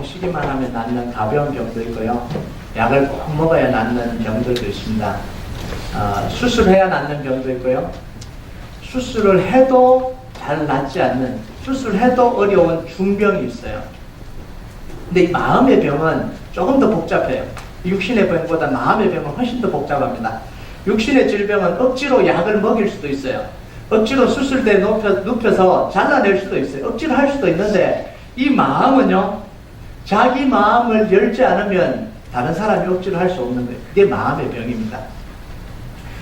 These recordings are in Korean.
쉬기만 하면 낫는 가벼운 병도 있고요. 약을 꼭 먹어야 낫는 병들도 있습니다. 수술해야 낫는 병도 있고요. 수술을 해도 잘 낫지 않는, 수술해도 어려운 중병이 있어요. 근데 이 마음의 병은 조금 더 복잡해요. 육신의 병보다 마음의 병은 훨씬 더 복잡합니다. 육신의 질병은 억지로 약을 먹일 수도 있어요. 억지로 수술대에 눕혀서 잘라낼 수도 있어요. 억지로 할 수도 있는데, 이 마음은요, 자기 마음을 열지 않으면 다른 사람이 억지로 할 수 없는 거예요. 그게 마음의 병입니다.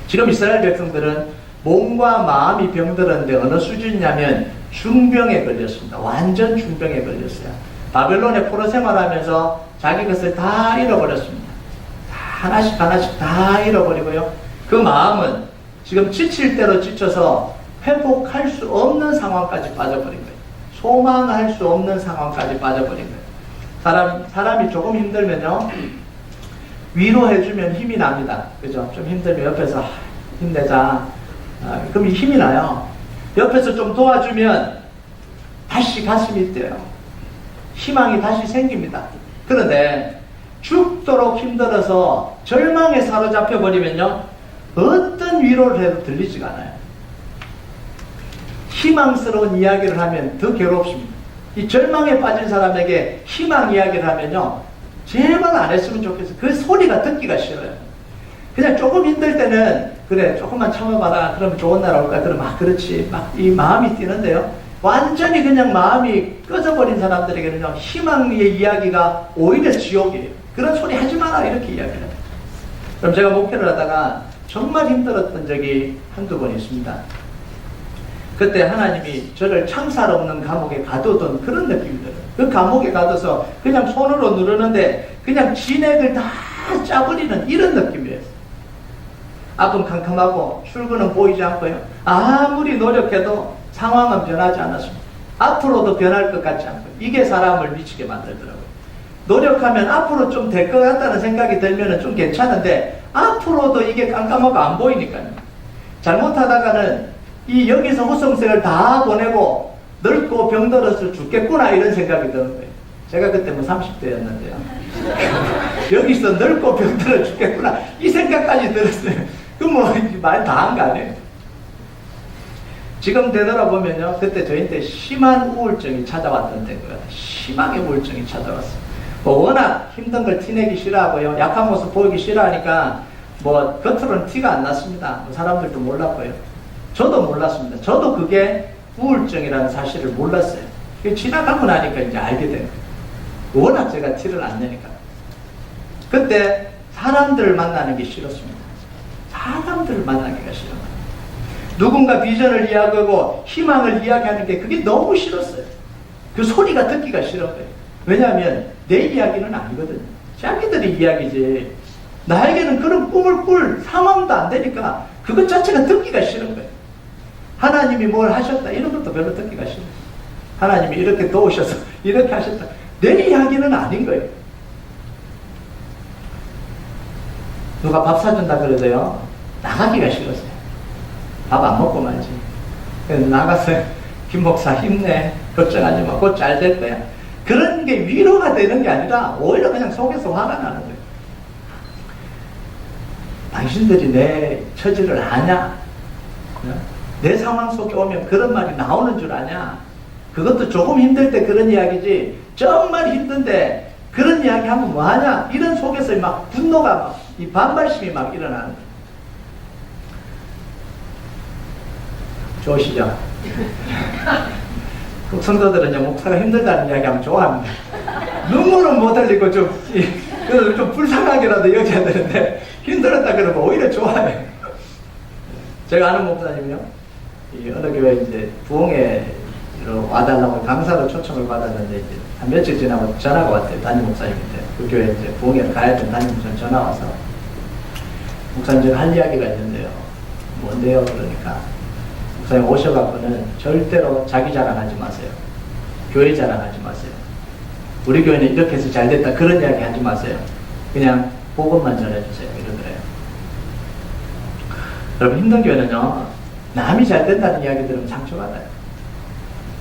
지금 이스라엘 백성들은 몸과 마음이 병들었는데 어느 수준이냐면 중병에 걸렸습니다. 완전 중병에 걸렸어요. 바벨론에 포로 생활하면서 자기 것을 다 잃어버렸습니다. 하나씩 하나씩 다 잃어버리고요. 그 마음은 지금 지칠 대로 지쳐서 회복할 수 없는 상황까지 빠져버린 거예요. 소망할 수 없는 상황까지 빠져버린 거예요. 사람이 조금 힘들면요, 위로해주면 힘이 납니다. 그죠? 좀 힘들면 옆에서 힘내자. 그럼 힘이 나요. 옆에서 좀 도와주면 다시 가슴이 뛰어요. 희망이 다시 생깁니다. 그런데 죽도록 힘들어서 절망에 사로잡혀 버리면요, 어떤 위로를 해도 들리지가 않아요. 희망스러운 이야기를 하면 더 괴롭습니다. 이 절망에 빠진 사람에게 희망 이야기를 하면요, 제발 안 했으면 좋겠어요. 그 소리가 듣기가 싫어요. 그냥 조금 힘들 때는 그래 조금만 참아봐라, 그러면 좋은 날 올까, 그러면 그렇지, 막 이 마음이 뛰는데요, 완전히 그냥 마음이 꺼져버린 사람들에게는요, 희망의 이야기가 오히려 지옥이에요. 그런 소리 하지 마라, 이렇게 이야기를 해요. 그럼 제가 목회를 하다가 정말 힘들었던 적이 한두 번 있습니다. 그때 하나님이 저를 창살 없는 감옥에 가두던 그런 느낌이 들어요. 그 감옥에 가둬서 그냥 손으로 누르는데 그냥 진액을 다 짜버리는 이런 느낌이에요. 앞은 캄캄하고 출구는 보이지 않고요. 아무리 노력해도 상황은 변하지 않았습니다. 앞으로도 변할 것 같지 않고, 이게 사람을 미치게 만들더라고요. 노력하면 앞으로 좀 될 것 같다는 생각이 들면 좀 괜찮은데, 앞으로도 이게 깜깜하고 안 보이니까요. 잘못하다가는 이 여기서 후성생을 다 보내고 늙고 병들어서 죽겠구나, 이런 생각이 드는 거예요. 제가 그때 뭐 30대였는데요. 여기서 늙고 병들어 죽겠구나, 이 생각까지 들었어요. 그 뭐 말 다 한 거 아니에요. 지금 되돌아보면요, 그때 저희한테 심한 우울증이 찾아왔던 때인 것 같아요. 심하게 우울증이 찾아왔어요. 뭐 워낙 힘든 걸 티내기 싫어하고요, 약한 모습 보이기 싫어하니까 뭐 겉으로는 티가 안 났습니다. 뭐 사람들도 몰랐고요. 저도 몰랐습니다. 저도 그게 우울증이라는 사실을 몰랐어요. 지나가고 나니까 이제 알게 된 거예요. 워낙 제가 티를 안 내니까. 그때 사람들을 만나는 게 싫었습니다. 사람들을 만나기가 싫어요. 누군가 비전을 이야기하고 희망을 이야기하는 게 그게 너무 싫었어요. 그 소리가 듣기가 싫은 거예요. 왜냐하면 내 이야기는 아니거든요. 자기들의 이야기지. 나에게는 그런 꿈을 꿀 상황도 안 되니까 그것 자체가 듣기가 싫은 거예요. 하나님이 뭘 하셨다, 이런 것도 별로 듣기가 싫어요. 하나님이 이렇게 도우셔서 이렇게 하셨다, 내 이야기는 아닌 거예요. 누가 밥 사준다 그래도요, 나가기가 싫었어요. 밥 안 먹고 말지. 그래서 나가서 김 목사 힘내, 걱정하지 마, 곧 잘 될 거야. 그런 게 위로가 되는 게 아니라 오히려 그냥 속에서 화가 나는 거예요. 당신들이 내 처지를 아냐? 내 상황 속에 오면 그런 말이 나오는 줄 아냐? 그것도 조금 힘들 때 그런 이야기지, 정말 힘든데 그런 이야기 하면 뭐하냐? 이런 속에서 막 분노가 막, 이 반발심이 막 일어나는 거예요. 좋으시죠? 성도들은 목사가 힘들다는 이야기 하면 좋아합니다. 눈물은 못 흘리고 좀 불쌍하게라도 여겨야 되는데, 힘들었다 그러면 오히려 좋아해요. 제가 아는 목사님이요, 어느 교회 이제 부흥회로 와달라고 강사로 초청을 받았는데, 이제 한 며칠 지나고 전화가 왔대요. 담임 목사님인데, 그 교회 이제 부흥회를 가야 된 담임 목사님 전화 와서, 목사님 제가 할 이야기가 있는데요. 뭔데요? 그러니까 목사님 오셔갖고는 절대로 자기 자랑하지 마세요. 교회 자랑하지 마세요. 우리 교회는 이렇게 해서 잘 됐다, 그런 이야기 하지 마세요. 그냥 복음만 전해주세요, 이러더래요. 여러분, 힘든 교회는요, 남이 잘 된다는 이야기 들으면 상처받아요.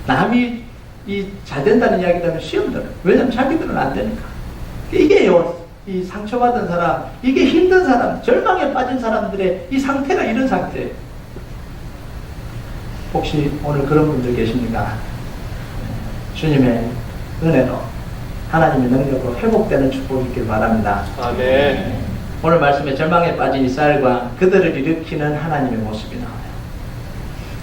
남이 잘 된다는 이야기를 하면 시험들어요. 왜냐면 자기들은 안 되니까. 이게요, 이 상처받은 사람, 이게 힘든 사람, 절망에 빠진 사람들의 이 상태가 이런 상태예요. 혹시 오늘 그런 분들 계십니까? 주님의 은혜로, 하나님의 능력으로 회복되는 축복이 있길 바랍니다. 아멘. 오늘 말씀에 절망에 빠진 이스라엘과 그들을 일으키는 하나님의 모습이 나와요.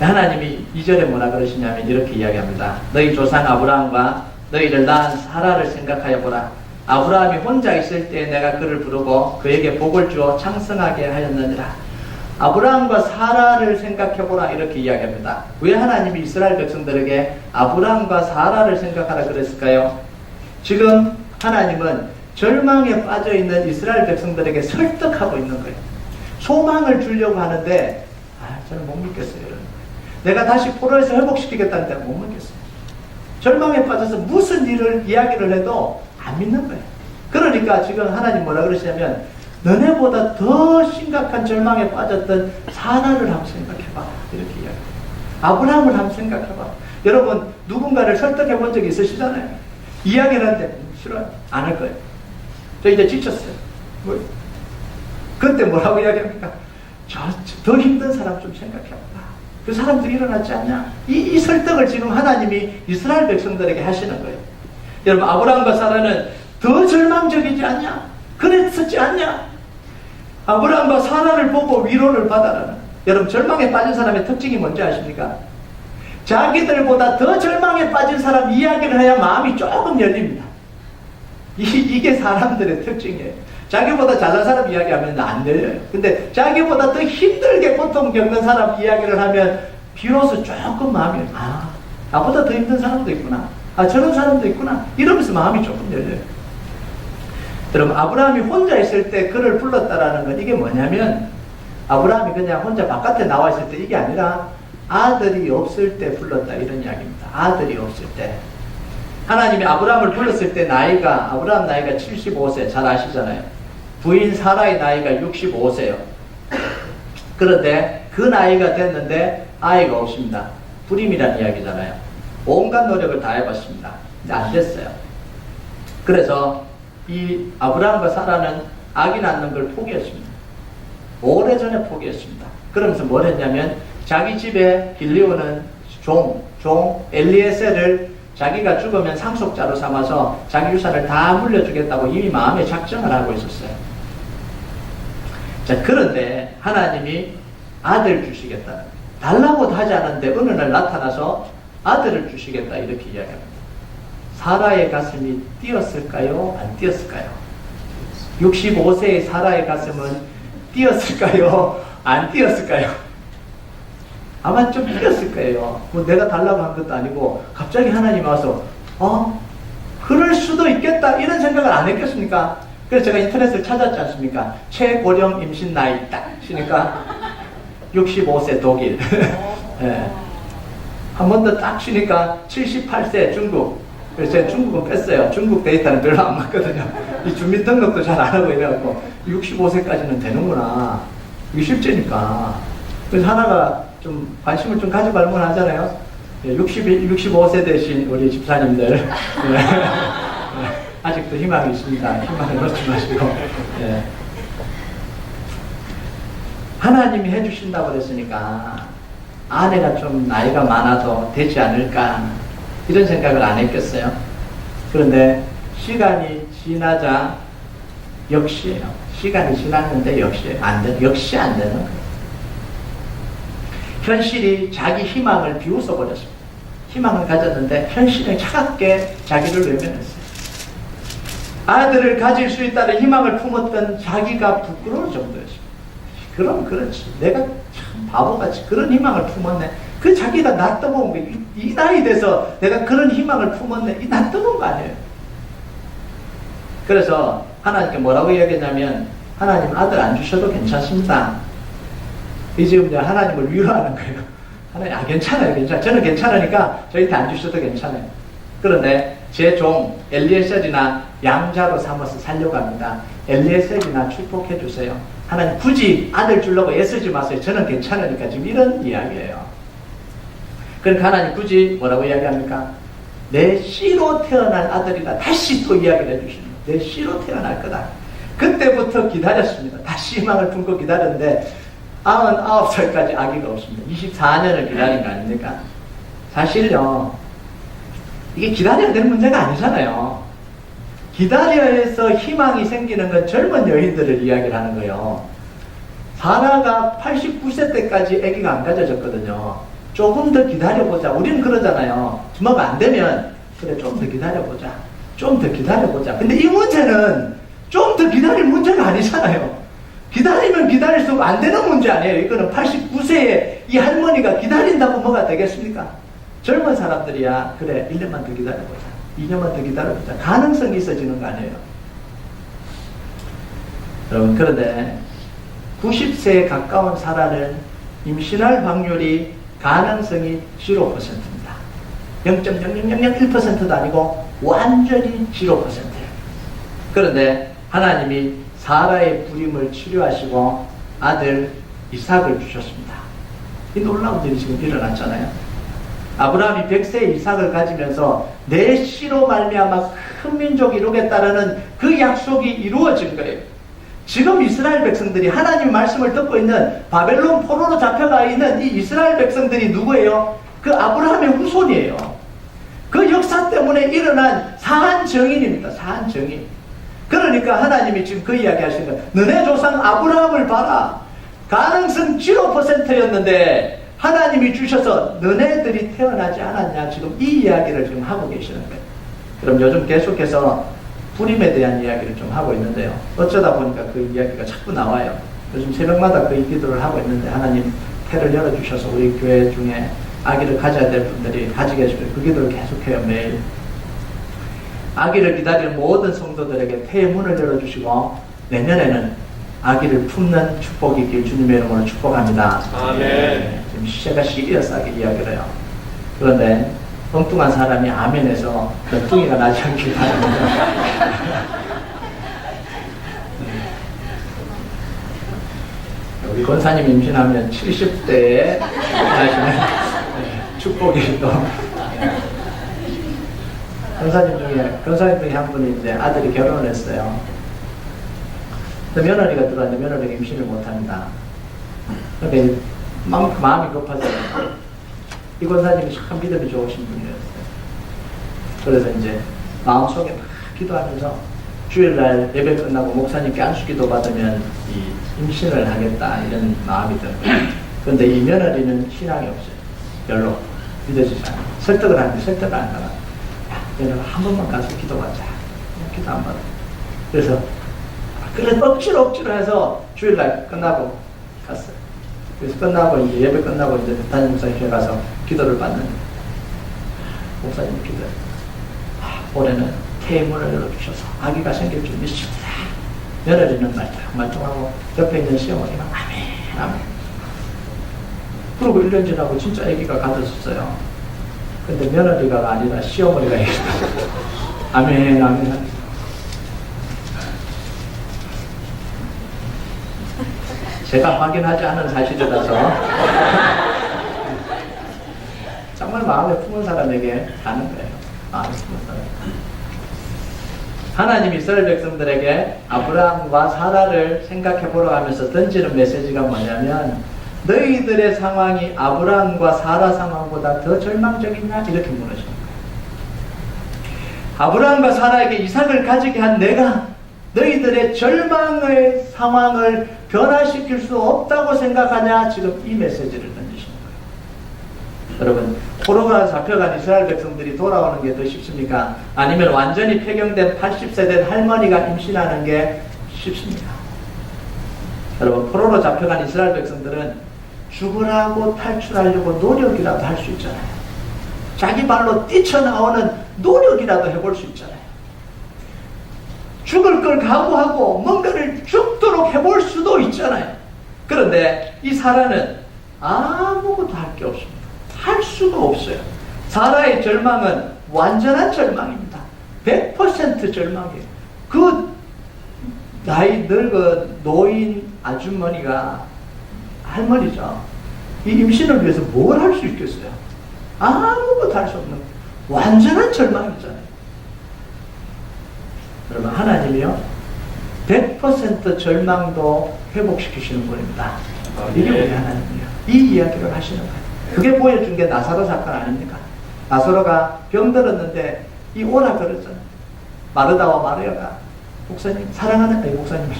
하나님이 2절에 뭐라 그러시냐면 이렇게 이야기합니다. 너희 조상 아브라함과 너희를 낳은 사라를 생각하여 보라. 아브라함이 혼자 있을 때 내가 그를 부르고 그에게 복을 주어 창성하게 하였느니라. 아브라함과 사라를 생각해보라 이렇게 이야기합니다. 왜 하나님이 이스라엘 백성들에게 아브라함과 사라를 생각하라 그랬을까요? 지금 하나님은 절망에 빠져있는 이스라엘 백성들에게 설득하고 있는 거예요. 소망을 주려고 하는데 저는 못 믿겠어요. 내가 다시 포로에서 회복시키겠다는데 못 믿겠어요. 절망에 빠져서 무슨 일을 이야기를 해도 안 믿는 거예요. 그러니까 지금 하나님 뭐라 그러시냐면 너네보다 더 심각한 절망에 빠졌던 사라를 한번 생각해봐 이렇게 이야기해요. 아브라함을 한번 생각해봐. 여러분 누군가를 설득해 본 적이 있으시잖아요. 이야기를 하는데 싫어요. 안 할 거예요. 저 이제 지쳤어요. 뭐, 그때 뭐라고 이야기합니까? 더 힘든 사람 좀 생각해봐. 그 사람도 일어나지 않냐? 이 설득을 지금 하나님이 이스라엘 백성들에게 하시는 거예요. 여러분 아브라함과 사라는 더 절망적이지 않냐? 그랬었지 않냐? 아브라함과 사라를 보고 위로를 받아라는. 여러분 절망에 빠진 사람의 특징이 뭔지 아십니까? 자기들보다 더 절망에 빠진 사람 이야기를 해야 마음이 조금 열립니다. 이게 사람들의 특징이에요. 자기보다 잘난 사람 이야기하면 안 열려요. 근데 자기보다 더 힘들게 고통 겪는 사람 이야기를 하면 비로소 조금 마음이 나보다 더 힘든 사람도 있구나. 저런 사람도 있구나. 이러면서 마음이 조금 열려요. 여러분 아브라함이 혼자 있을 때 그를 불렀다라는 건 이게 뭐냐면 아브라함이 그냥 혼자 바깥에 나와 있을 때 이게 아니라 아들이 없을 때 불렀다 이런 이야기입니다. 아들이 없을 때. 하나님이 아브라함을 불렀을 때 아브라함 나이가 75세 잘 아시잖아요. 부인 사라의 나이가 65세요. 그런데 그 나이가 됐는데 아이가 없습니다. 불임이라는 이야기잖아요. 온갖 노력을 다 해봤습니다. 근데 안 됐어요. 그래서 이 아브라함과 사라는 아기 낳는 걸 포기했습니다. 오래전에 포기했습니다. 그러면서 뭘 했냐면 자기 집에 길리오는 종 엘리에셀을 자기가 죽으면 상속자로 삼아서 자기 유산을 다 물려주겠다고 이미 마음에 작정을 하고 있었어요. 자, 그런데 하나님이 아들 주시겠다. 달라고도 하지 않았는데 어느 날 나타나서 아들을 주시겠다 이렇게 이야기합니다. 사라의 가슴이 뛰었을까요? 안 뛰었을까요? 65세의 사라의 가슴은 뛰었을까요? 안 뛰었을까요? 아마 좀 뛰었을 거예요. 뭐 내가 달라고 한 것도 아니고 갑자기 하나님 와서 그럴 수도 있겠다 이런 생각을 안 했겠습니까? 그래서 제가 인터넷을 찾았지 않습니까? 최고령 임신 나이 딱 치니까 65세 독일. 네. 한 번 더 딱 치니까 78세 중국. 그래서 제가 중국은 뺐어요. 중국 데이터는 별로 안 맞거든요. 이 주민등록도 잘 안 하고 이래갖고 65세까지는 되는구나. 이게 실제니까. 그래서 하나가 좀 관심을 좀 가지고 알면 하잖아요. 65세 되신 우리 집사님들. 네. 아직도 희망이 있습니다. 희망을 놓지 마시고. 네. 하나님이 해주신다고 그랬으니까 아내가 좀 나이가 많아도 되지 않을까 이런 생각을 안 했겠어요. 그런데 시간이 지나자 역시예요. 시간이 지났는데 역시 안 되는 거예요. 현실이 자기 희망을 비웃어 버렸습니다. 희망을 가졌는데 현실은 차갑게 자기를 외면했어요. 아들을 가질 수 있다는 희망을 품었던 자기가 부끄러울 정도였습니다. 그럼 그렇지. 내가 참 바보같이 그런 희망을 품었네. 그 자기가 놔둬본 거, 이 나이 돼서 내가 그런 희망을 품었네. 이 놔둬본 거 아니에요. 그래서 하나님께 뭐라고 이야기했냐면 하나님 아들 안 주셔도 괜찮습니다. 이제 하나님을 위로하는 거예요. 하나님, 괜찮아요, 괜찮아요. 저는 괜찮으니까 저희한테 안 주셔도 괜찮아요. 그런데 제 종 엘리에셀이나 양자로 삼아서 살려고 합니다. 엘리에셀이나 축복해 주세요. 하나님 굳이 아들 주려고 애쓰지 마세요. 저는 괜찮으니까 지금 이런 이야기예요. 그러니까 하나님 굳이 뭐라고 이야기합니까? 내 씨로 태어난 아들이라 다시 또 이야기를 해주시는 거예요. 내 씨로 태어날 거다. 그때부터 기다렸습니다. 다시 희망을 품고 기다렸는데 99살까지 아기가 없습니다. 24년을 기다린 거 아닙니까? 사실요, 이게 기다려야 되는 문제가 아니잖아요. 기다려야 해서 희망이 생기는 건 젊은 여인들을 이야기를 하는 거예요. 사라가 89세 때까지 아기가 안 가져졌거든요. 조금 더 기다려보자. 우리는 그러잖아요. 뭐가 안 되면 그래 좀 더 기다려보자. 좀 더 기다려보자. 근데 이 문제는 좀 더 기다릴 문제가 아니잖아요. 기다리면 기다릴수록 안 되는 문제 아니에요. 이거는 89세에 이 할머니가 기다린다고 뭐가 되겠습니까? 젊은 사람들이야 그래 1년만 더 기다려보자. 2년만 더 기다려보자. 가능성이 있어지는 거 아니에요. 여러분, 그런데 90세에 가까운 사라는 임신할 확률이 가능성이 0%입니다. 0.0001%도 아니고 완전히 0%예요. 그런데 하나님이 사라의 불임을 치료하시고 아들 이삭을 주셨습니다. 이 놀라운 일이 지금 일어났잖아요. 아브라함이 100세에 이삭을 가지면서 내 씨로 말미암아 큰 민족이 이루겠다라는 그 약속이 이루어진 거예요. 지금 이스라엘 백성들이 하나님의 말씀을 듣고 있는 바벨론 포로로 잡혀가 있는 이 이스라엘 백성들이 누구예요? 그 아브라함의 후손이에요. 그 역사 때문에 일어난 사한 정인입니다. 사한 정인. 그러니까 하나님이 지금 그 이야기 하시는 거예요. 너네 조상 아브라함을 봐라. 가능성 0%였는데 하나님이 주셔서 너네들이 태어나지 않았냐. 지금 이 이야기를 지금 하고 계시는 거예요. 그럼 요즘 계속해서 불임에 대한 이야기를 좀 하고 있는데요. 어쩌다 보니까 그 이야기가 자꾸 나와요. 요즘 새벽마다 그 기도를 하고 있는데 하나님 태를 열어주셔서 우리 교회 중에 아기를 가져야 될 분들이 가지게 해주시고 그 기도를 계속해요. 매일. 아기를 기다리는 모든 성도들에게 태의 문을 열어주시고 내년에는 아기를 품는 축복이 있길 주님의 이름으로 축복합니다. 아멘. 네, 지금 시제가 시리어스하게 이야기를 해요. 그런데 엉뚱한 사람이 아멘해서 엉뚱이가 나지 않길 바랍니다. 우리 권사님 임신하면 70대에 나시는 축복이 또 권사님 중에 한 분이 이제 아들이 결혼을 했어요. 근데 며느리가 들어왔는데 며느리가 임신을 못합니다. 근데 마음이 급하잖아요. 이 권사님이 참 믿음이 좋으신 분이었어요. 그래서 이제 마음속에 막 기도하면서 주일날 예배 끝나고 목사님께 안수기도 받으면 이 임신을 하겠다 이런 마음이 들어요. 그런데 이 며느리는 신앙이 없어요. 별로 믿어지지 않아요. 설득을 하는데 설득을 안 하다가 며느리가 한 번만 가서 기도하자. 기도 안 받아요. 그래서 억지로 해서 주일날 끝나고 갔어요. 그래서 끝나고 이제 예배 끝나고 이제 담임 목사님께 가서 기도를 받는 목사님 기도해. 올해는 태의 문을 열어주셔서 아기가 생길 줄 믿습니다. 며느리는 말통하고 옆에 있는 시어머니가 아멘. 그리고 1년 지나고 진짜 아기가 가졌었어요. 근데 며느리가 아니라 시어머니가 얘기했어요. 아멘. 제가 확인하지 않은 사실이라서 정말 마음에 품은 사람에게 가는 거예요. 마음에 품은 사람. 하나님이 이스라엘 백성들에게 아브라함과 사라를 생각해 보러 하면서 던지는 메시지가 뭐냐면 너희들의 상황이 아브라함과 사라 상황보다 더 절망적이냐? 이렇게 물으시는 거예요. 아브라함과 사라에게 이삭을 가지게 한 내가 너희들의 절망의 상황을 변화시킬 수 없다고 생각하냐? 지금 이 메시지를 던지시는 거예요. 여러분, 포로가 잡혀간 이스라엘 백성들이 돌아오는 게 더 쉽습니까? 아니면 완전히 폐경된 80세 된 할머니가 임신하는 게 쉽습니까? 여러분, 포로로 잡혀간 이스라엘 백성들은 죽으라고 탈출하려고 노력이라도 할 수 있잖아요. 자기 발로 뛰쳐나오는 노력이라도 해볼 수 있잖아요. 죽을 걸 각오하고 뭔가를 죽도록 해볼 수도 있잖아요. 그런데 이 사라는 아무것도 할 게 없습니다. 할 수가 없어요. 사라의 절망은 완전한 절망입니다. 100% 절망이에요. 그 나이 늙은 노인 아주머니가 할머니죠. 이 임신을 위해서 뭘 할 수 있겠어요? 아무것도 할 수 없는 완전한 절망이잖아요. 여러분, 하나님이요 100% 절망도 회복시키시는 분입니다. 이게 우리 하나님이에요. 이 이야기를 하시는 거예요. 그게 보여준 게 나사로 사건 아닙니까? 나사로가 병들었는데 이 오라 그랬잖아요. 마르다와 마리아가 목사님 사랑하는, 아니 목사님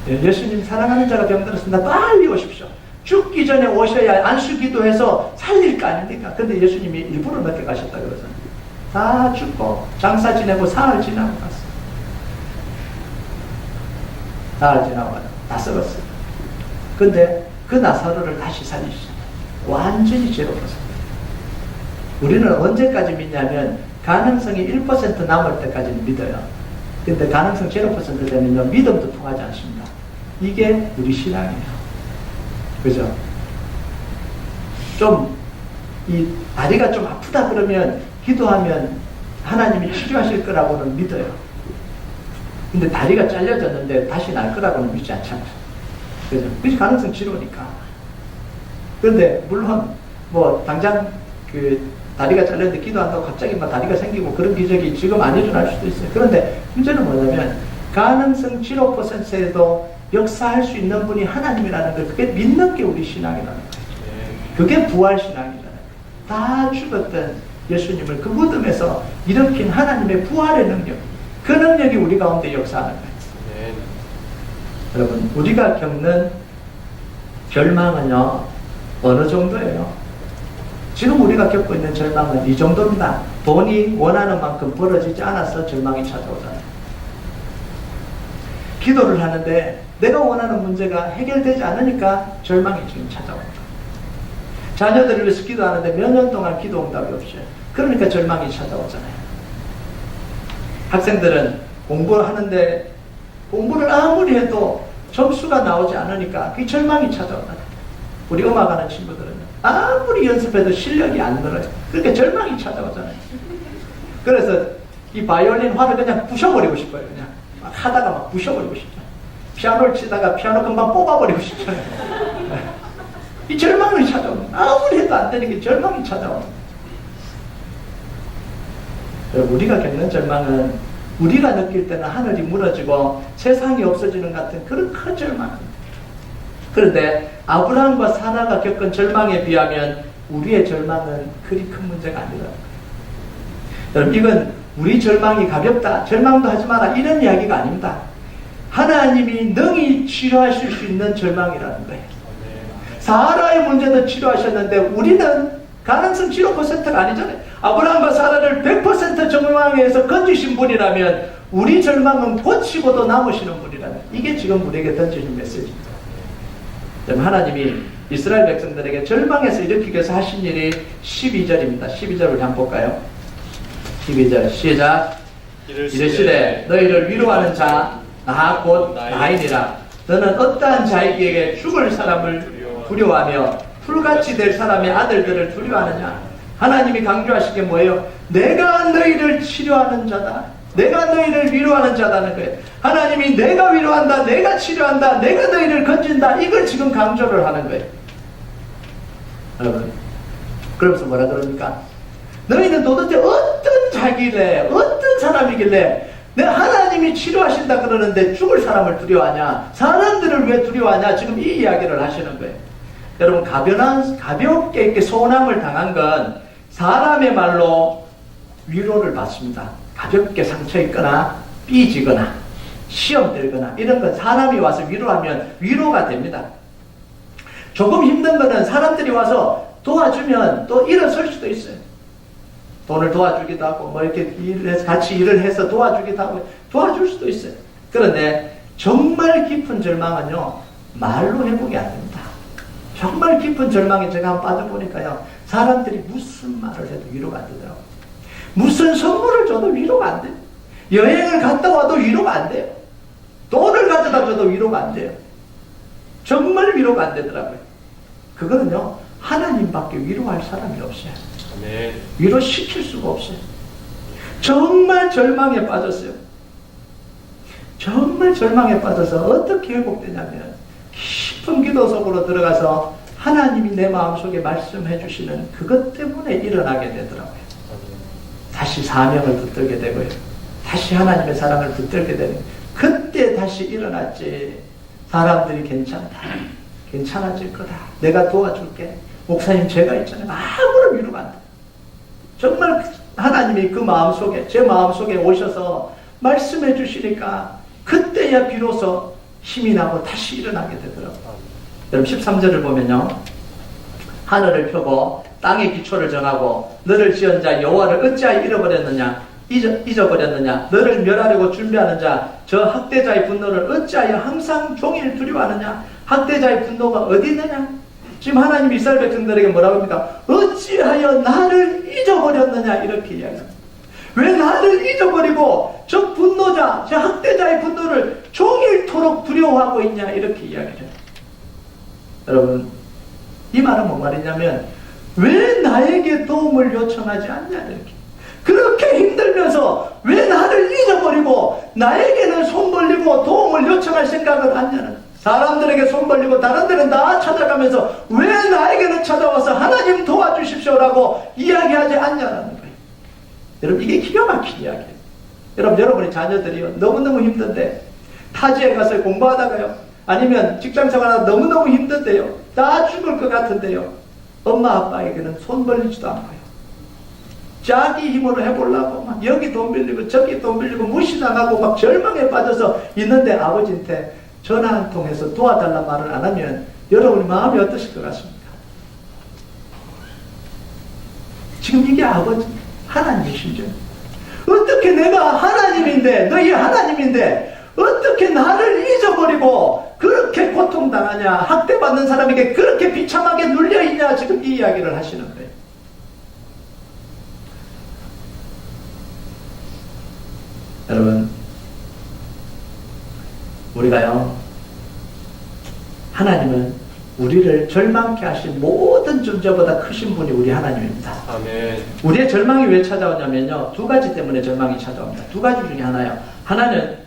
예수님 사랑하는 자가 병들었습니다. 빨리 오십시오. 죽기 전에 오셔야 안수 기도해서 살릴 거 아닙니까? 근데 예수님이 일부러 늦게 가셨다 그러잖아요. 다 죽고 장사 지내고 사흘 지나고 갔어요. 사흘 지나고 다 썩었어요. 근데 그 나사로를 다시 살리시잖아요. 완전히 제로 퍼센트. 우리는 언제까지 믿냐면 가능성이 1% 남을 때까지는 믿어요. 근데 가능성 0% 되면요 믿음도 통하지 않습니다. 이게 우리 신앙이에요. 그죠? 좀 이 다리가 좀 아프다 그러면 기도하면 하나님이 치료하실 거라고는 믿어요. 근데 다리가 잘려졌는데 다시 날 거라고는 믿지 않잖아요. 그죠? 그게 가능성 0니까. 그런데 물론 뭐 당장 그 다리가 잘렸는데 기도한다고 갑자기 막 다리가 생기고 그런 기적이 지금 안 일어날 수도 있어요. 그런데 문제는 뭐냐면 가능성 0%에도 역사할 수 있는 분이 하나님이라는 걸 그게 믿는 게 우리 신앙이라는 거예요. 그게 부활 신앙이라는 거예요. 다 죽었던 예수님을 그 무덤에서 일으킨 하나님의 부활의 능력, 그 능력이 우리 가운데 역사하는 거예요. 여러분, 우리가 겪는 절망은요 어느 정도예요? 지금 우리가 겪고 있는 절망은 이 정도입니다. 돈이 원하는 만큼 벌어지지 않아서 절망이 찾아오잖아요. 기도를 하는데 내가 원하는 문제가 해결되지 않으니까 절망이 지금 찾아옵니다. 자녀들을 위해서 기도하는데 몇 년 동안 기도 응답이 없어요. 그러니까 절망이 찾아오잖아요. 학생들은 공부를 하는데 공부를 아무리 해도 점수가 나오지 않으니까 그 절망이 찾아오잖아요. 우리 음악하는 친구들은 아무리 연습해도 실력이 안 늘어요. 그러니까 절망이 찾아오잖아요. 그래서 이 바이올린 활을 그냥 부셔버리고 싶어요. 그냥 막 하다가 막 부셔버리고 싶죠. 피아노를 치다가 피아노 금방 뽑아버리고 싶잖아요. 이 절망이 찾아옵니다. 아무리 해도 안 되는 게 절망이 찾아옵니다. 우리가 겪는 절망은 우리가 느낄 때는 하늘이 무너지고 세상이 없어지는 같은 그런 큰 절망입니다. 그런데 아브라함과 사라가 겪은 절망에 비하면 우리의 절망은 그리 큰 문제가 아니라는 거예요. 여러분, 이건 우리 절망이 가볍다, 절망도 하지 마라, 이런 이야기가 아닙니다. 하나님이 능히 치료하실 수 있는 절망이라는 거예요. 사라의 문제도 치료하셨는데 우리는 가능성 0%가 아니잖아요. 아브라함과 사라를 100% 절망에서 건지신 분이라면 우리 절망은 고치고도 남으시는 분이라면 이게 지금 우리에게 던지는 메시지입니다. 하나님이 이스라엘 백성들에게 절망에서 일으키기 위해서 하신 일이 12절입니다. 12절을 한번 볼까요? 12절 시작. 이르시되 너희를 위로하는 자 나 곧 나이니라. 너는 어떠한 자에게 죽을 사람을 두려워하며 풀같이 될 사람의 아들들을 두려워하느냐. 하나님이 강조하신 게 뭐예요? 내가 너희를 치료하는 자다, 내가 너희를 위로하는 자다는 거예요. 하나님이 내가 위로한다, 내가 치료한다, 내가 너희를 건진다, 이걸 지금 강조를 하는 거예요. 여러분, 그러면서 뭐라 그럽니까? 너희는 도대체 어떤 자길래, 어떤 사람이길래 하나님이 치료하신다 그러는데 죽을 사람을 두려워하냐, 사람들을 왜 두려워하냐, 지금 이 이야기를 하시는 거예요. 여러분, 가볍게 이렇게 소남을 당한 건 사람의 말로 위로를 받습니다. 가볍게 상처 있거나 삐지거나 시험 들거나 이런 건 사람이 와서 위로하면 위로가 됩니다. 조금 힘든 거는 사람들이 와서 도와주면 또 일어설 수도 있어요. 돈을 도와주기도 하고 뭐 이렇게 같이 일을 해서 도와주기도 하고 도와줄 수도 있어요. 그런데 정말 깊은 절망은요 말로 회복이 안 됩니다. 정말 깊은 절망에 제가 한번 빠져보니까요 사람들이 무슨 말을 해도 위로가 안 되더라고요. 무슨 선물을 줘도 위로가 안 돼요. 여행을 갔다 와도 위로가 안 돼요. 돈을 가져다 줘도 위로가 안 돼요. 정말 위로가 안 되더라고요. 그거는요 하나님밖에 위로할 사람이 없어요. 네. 위로시킬 수가 없어요. 정말 절망에 빠졌어요. 정말 절망에 빠져서 어떻게 회복되냐면 깊은 기도 속으로 들어가서 하나님이 내 마음속에 말씀해 주시는 그것 때문에 일어나게 되더라고요. 다시 사명을 붙들게 되고요. 다시 하나님의 사랑을 붙들게 되는 그때 다시 일어났지. 사람들이 괜찮다. 괜찮아질 거다. 내가 도와줄게. 목사님 제가 있잖아요. 아무런 위로가 안 돼. 정말 하나님이 그 마음속에 제 마음속에 오셔서 말씀해 주시니까 그때야 비로소 힘이 나고 다시 일어나게 되더라고요. 여러분 13절을 보면요. 하늘을 펴고 땅의 기초를 정하고 너를 지은 자 여호와를 어찌하여 잃어버렸느냐 잊어버렸느냐 너를 멸하려고 준비하는 자 저 학대자의 분노를 어찌하여 항상 종일 두려워하느냐 학대자의 분노가 어디 있느냐. 지금 하나님 이스라엘 백성들에게 뭐라고 합니까? 어찌하여 나를 잊어버렸느냐 이렇게 이야기합니다. 왜 나를 잊어버리고 저 분노자 저 학대자의 분노를 종일토록 두려워하고 있냐 이렇게 이야기를 해요. 여러분 이 말은 뭔 말이냐면 왜 나에게 도움을 요청하지 않냐 이렇게. 그렇게 힘들면서 왜 나를 잊어버리고 나에게는 손 벌리고 도움을 요청할 생각을 하냐는. 사람들에게 손 벌리고 다른 데는 다 찾아가면서 왜 나에게는 찾아와서 하나님 도와주십시오라고 이야기하지 않냐는 거예요. 여러분 이게 기가 막힌 이야기예요. 여러분의 자녀들이요 너무너무 힘든데 타지에 가서 공부하다가요 아니면 직장생활하다 너무너무 힘든데요 다 죽을 것 같은데요 엄마 아빠에게는 손 벌리지도 않고요. 자기 힘으로 해보려고 막 여기 돈 빌리고 저기 돈 빌리고 무시당하고 막 절망에 빠져서 있는데 아버지한테 전화 한 통해서 도와달라는 말을 안 하면 여러분의 마음이 어떠실 것 같습니까? 지금 이게 아버지 하나님의 심정. 어떻게 내가 하나님인데 너희 하나님인데 어떻게 나를 잊어버리고 그렇게 고통당하냐 학대받는 사람에게 그렇게 비참하게 눌려있냐 지금 이 이야기를 하시는 거예요. 여러분 우리가요 하나님은 우리를 절망케 하신 모든 존재보다 크신 분이 우리 하나님입니다. 아멘. 우리의 절망이 왜 찾아오냐면요 두 가지 때문에 절망이 찾아옵니다. 두 가지 중에 하나요. 하나는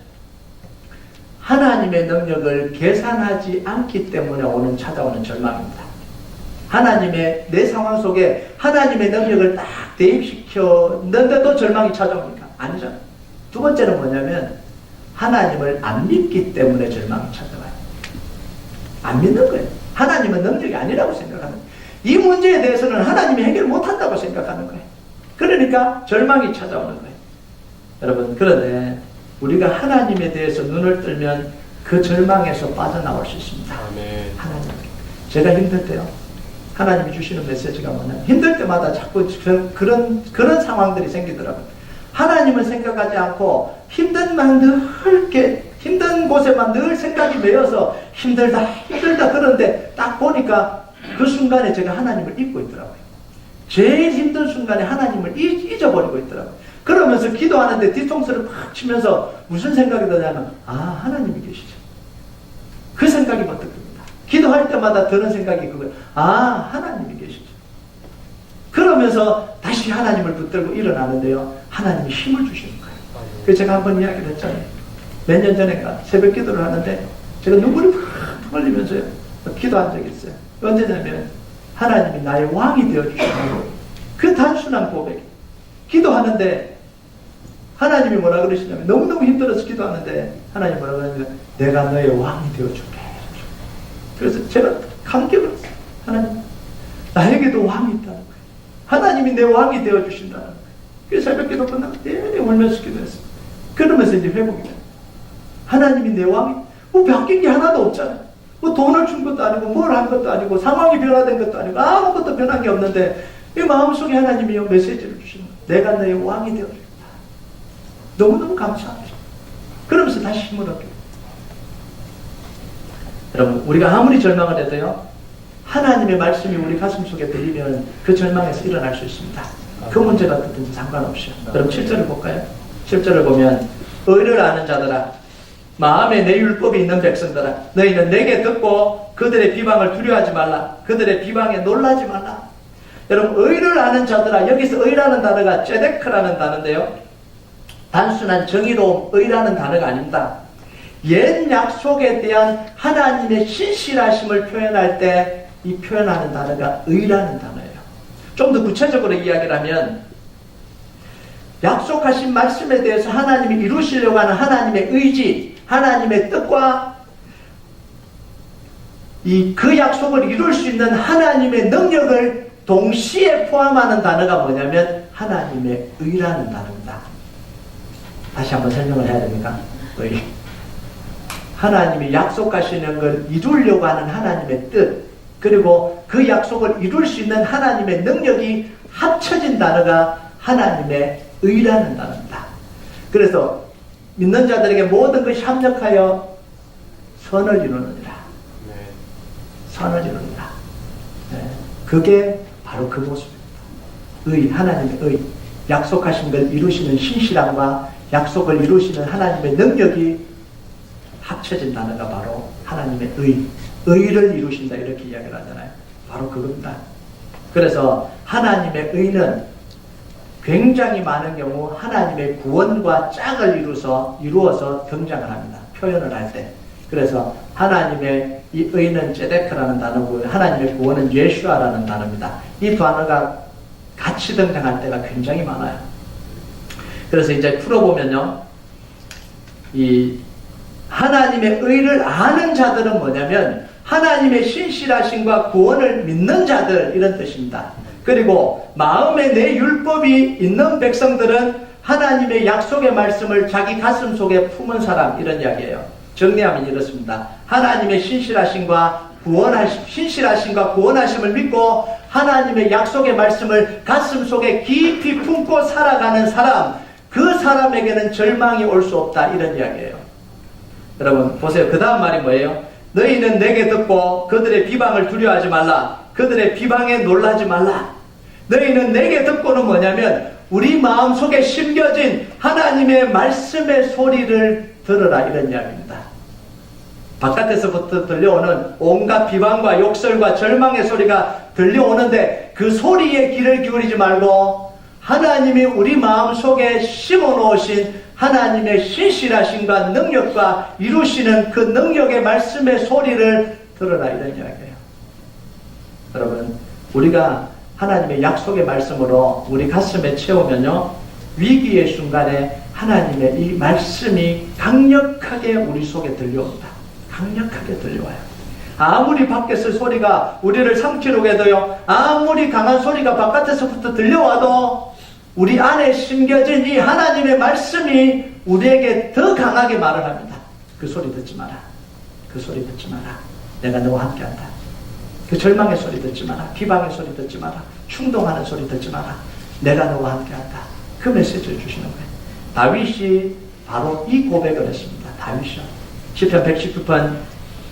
하나님의 능력을 계산하지 않기 때문에 찾아오는 절망입니다. 하나님의 내 상황 속에 하나님의 능력을 딱 대입시켰는데도 절망이 찾아옵니까? 아니죠. 두 번째는 뭐냐면 하나님을 안 믿기 때문에 절망이 찾아와요. 안 믿는 거예요. 하나님은 능력이 아니라고 생각하는 거예요. 이 문제에 대해서는 하나님이 해결 못한다고 생각하는 거예요. 그러니까 절망이 찾아오는 거예요. 여러분 그런데 우리가 하나님에 대해서 눈을 뜨면 그 절망에서 빠져나올 수 있습니다. 아멘. 하나님 제가 힘들 때요 하나님이 주시는 메시지가 뭐냐면 힘들 때마다 자꾸 그런 상황들이 생기더라고요. 하나님을 생각하지 않고 힘든 곳에만 늘 생각이 매여서 힘들다 그런데 딱 보니까 그 순간에 제가 하나님을 잊고 있더라고요. 제일 힘든 순간에 하나님을 잊어버리고 있더라고요. 그러면서 기도하는데 뒤통수를 팍 치면서 무슨 생각이 드냐면 하나님이 계시죠. 그 생각이 번뜩 듭니다. 기도할 때마다 드는 생각이 그거예요. 하나님이 계시죠. 그러면서 다시 하나님을 붙들고 일어나는데요 하나님이 힘을 주시는 거예요. 그래서 제가 한번 이야기를 했잖아요. 몇 년 전인가 새벽 기도를 하는데 제가 눈물이 팍 흘리면서요 기도한 적이 있어요. 언제냐면 하나님이 나의 왕이 되어주시는 그 단순한 고백. 기도하는데 하나님이 뭐라 그러시냐면 너무너무 힘들어서 기도하는데 하나님 뭐라 그러냐면 내가 너의 왕이 되어줄게. 그래서 제가 감격을 했어요. 하나님 나에게도 왕이 있다는 거예요. 하나님이 내 왕이 되어주신다는 거예요. 그래서 새벽 기도 끝나고 내내 울면서 기도했어요. 그러면서 이제 회복이 돼요. 하나님이 내 왕이 바뀐 게 하나도 없잖아요. 돈을 준 것도 아니고 뭘 한 것도 아니고 상황이 변화된 것도 아니고 아무것도 변한 게 없는데 이 마음속에 하나님이 메시지를 주시는 거예요. 내가 너의 왕이 되어준다. 너무너무 감사합니다. 그러면서 다시 힘을 얻게 돼요. 여러분 우리가 아무리 절망을 해도요 하나님의 말씀이 우리 가슴 속에 들리면 그 절망에서 일어날 수 있습니다. 그 문제가 어떻든지 상관없이요. 여러분 7절을 볼까요? 7절을 보면 의를 아는 자들아 마음에 내 율법이 있는 백성들아 너희는 내게 듣고 그들의 비방을 두려워하지 말라. 그들의 비방에 놀라지 말라. 여러분 의를 아는 자들아 여기서 의라는 단어가 ጼ데크라는 단어인데요 단순한 정의로움 의라는 단어가 아닙니다. 옛 약속에 대한 하나님의 신실하심을 표현할 때 이 표현하는 단어가 의라는 단어예요. 좀 더 구체적으로 이야기를 하면 약속하신 말씀에 대해서 하나님이 이루시려고 하는 하나님의 의지, 하나님의 뜻과 그 약속을 이룰 수 있는 하나님의 능력을 동시에 포함하는 단어가 뭐냐면 하나님의 의라는 단어입니다. 다시 한번 설명을 해야 됩니까? 의. 하나님이 약속하시는 걸 이루려고 하는 하나님의 뜻, 그리고 그 약속을 이룰 수 있는 하나님의 능력이 합쳐진 단어가 하나님의 의라는 단어입니다. 그래서 믿는 자들에게 모든 것이 합력하여 선을 이루느니라. 선을 이루느니라. 그게 바로 그 모습입니다. 의, 하나님의 의. 약속하신 걸 이루시는 신실함과 약속을 이루시는 하나님의 능력이 합쳐진 단어가 바로 하나님의 의. 의를 이루신다 이렇게 이야기를 하잖아요. 바로 그겁니다. 그래서 하나님의 의는 굉장히 많은 경우 하나님의 구원과 짝을 이루어서 등장을 합니다. 표현을 할 때. 그래서 하나님의 이 의는 제데크라는 단어고 하나님의 구원은 예슈아라는 단어입니다. 이 단어가 같이 등장할 때가 굉장히 많아요. 그래서 이제 풀어보면요. 이 하나님의 의를 아는 자들은 뭐냐면 하나님의 신실하심과 구원을 믿는 자들 이런 뜻입니다. 그리고 마음에 내 율법이 있는 백성들은 하나님의 약속의 말씀을 자기 가슴 속에 품은 사람 이런 이야기예요. 정리하면 이렇습니다. 하나님의 신실하심과 구원하심을 믿고 하나님의 약속의 말씀을 가슴 속에 깊이 품고 살아가는 사람, 그 사람에게는 절망이 올 수 없다 이런 이야기예요. 여러분 보세요. 그 다음 말이 뭐예요? 너희는 내게 듣고 그들의 비방을 두려워하지 말라. 그들의 비방에 놀라지 말라. 너희는 내게 듣고는 뭐냐면 우리 마음속에 심겨진 하나님의 말씀의 소리를 들으라 이런 이야기입니다. 바깥에서부터 들려오는 온갖 비방과 욕설과 절망의 소리가 들려오는데 그 소리에 귀를 기울이지 말고 하나님이 우리 마음속에 심어놓으신 하나님의 신실하심과 능력과 이루시는 그 능력의 말씀의 소리를 들으라 이런 이야기예요. 여러분 우리가 하나님의 약속의 말씀으로 우리 가슴에 채우면요 위기의 순간에 하나님의 이 말씀이 강력하게 우리 속에 들려옵니다. 강력하게 들려와요. 아무리 밖에서 소리가 우리를 삼키려고 해도요 아무리 강한 소리가 바깥에서부터 들려와도 우리 안에 심겨진 이 하나님의 말씀이 우리에게 더 강하게 말을 합니다. 그 소리 듣지 마라. 그 소리 듣지 마라. 내가 너와 함께한다. 그 절망의 소리 듣지 마라. 비방의 소리 듣지 마라. 충동하는 소리 듣지 마라. 내가 너와 함께한다. 그 메시지를 주시는 거예요. 다윗이 바로 이 고백을 했습니다. 다윗이요. 시편 119편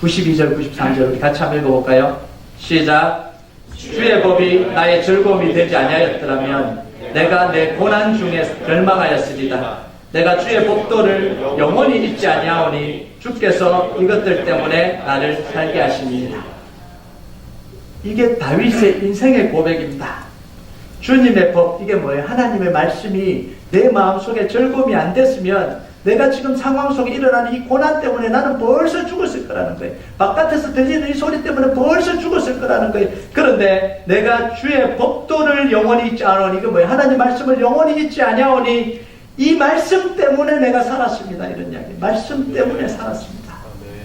92절 93절 우리 같이 한번 읽어볼까요? 시작. 주의 법이 나의 즐거움이 되지 아니하였더라면 내가 내 고난 중에 멸망하였으리다. 내가 주의 법도를 영원히 잊지 아니하오니 주께서 이것들 때문에 나를 살게 하십니다. 이게 다윗의 인생의 고백입니다. 주님의 법, 이게 뭐예요? 하나님의 말씀이 내 마음속에 즐거움이 안 됐으면 내가 지금 상황 속에 일어나는 이 고난 때문에 나는 벌써 죽었을 거라는 거예요. 바깥에서 들리는 이 소리 때문에 벌써 죽었을 거라는 거예요. 그런데 내가 주의 법도를 영원히 잊지 않으니, 이거 뭐예요? 하나님 말씀을 영원히 잊지 아니하오니 이 말씀 때문에 내가 살았습니다. 이런 이야기. 말씀 때문에 살았습니다.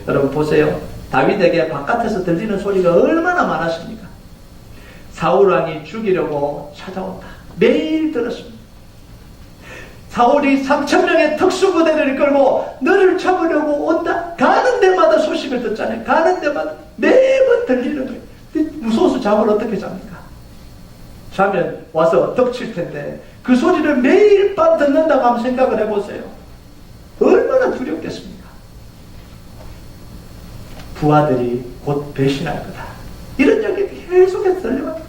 여러분 보세요. 다윗에게 바깥에서 들리는 소리가 얼마나 많았습니까? 사울왕이 죽이려고 찾아온다. 매일 들었습니다. 사울이 3,000명의 특수부대를 끌고 너를 잡으려고 온다. 가는 데마다 소식을 듣잖아요. 가는 데마다 매번 들리는 거예요. 무서워서 잠을 어떻게 잡니까? 자면 와서 덕칠 텐데 그 소리를 매일 밤 듣는다고 한번 생각을 해보세요. 얼마나 두렵겠습니까? 부하들이 곧 배신할 거다. 이런 이야기 계속해서 들려와요.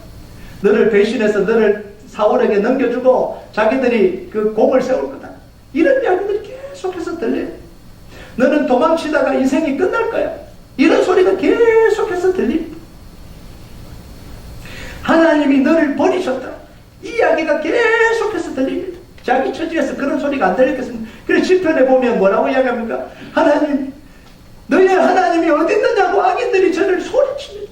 너를 배신해서 너를 사울에게 넘겨주고 자기들이 그 공을 세울 거다. 이런 이야기들이 계속해서 들려요. 너는 도망치다가 인생이 끝날 거야. 이런 소리가 계속해서 들립니다. 하나님이 너를 버리셨다. 이 이야기가 계속해서 들립니다. 자기 처지에서 그런 소리가 안 들리겠습니까? 그래서 시편에 보면 뭐라고 이야기합니까? 하나님, 너희 하나님이 어디 있느냐고 악인들이 저를 소리칩니다.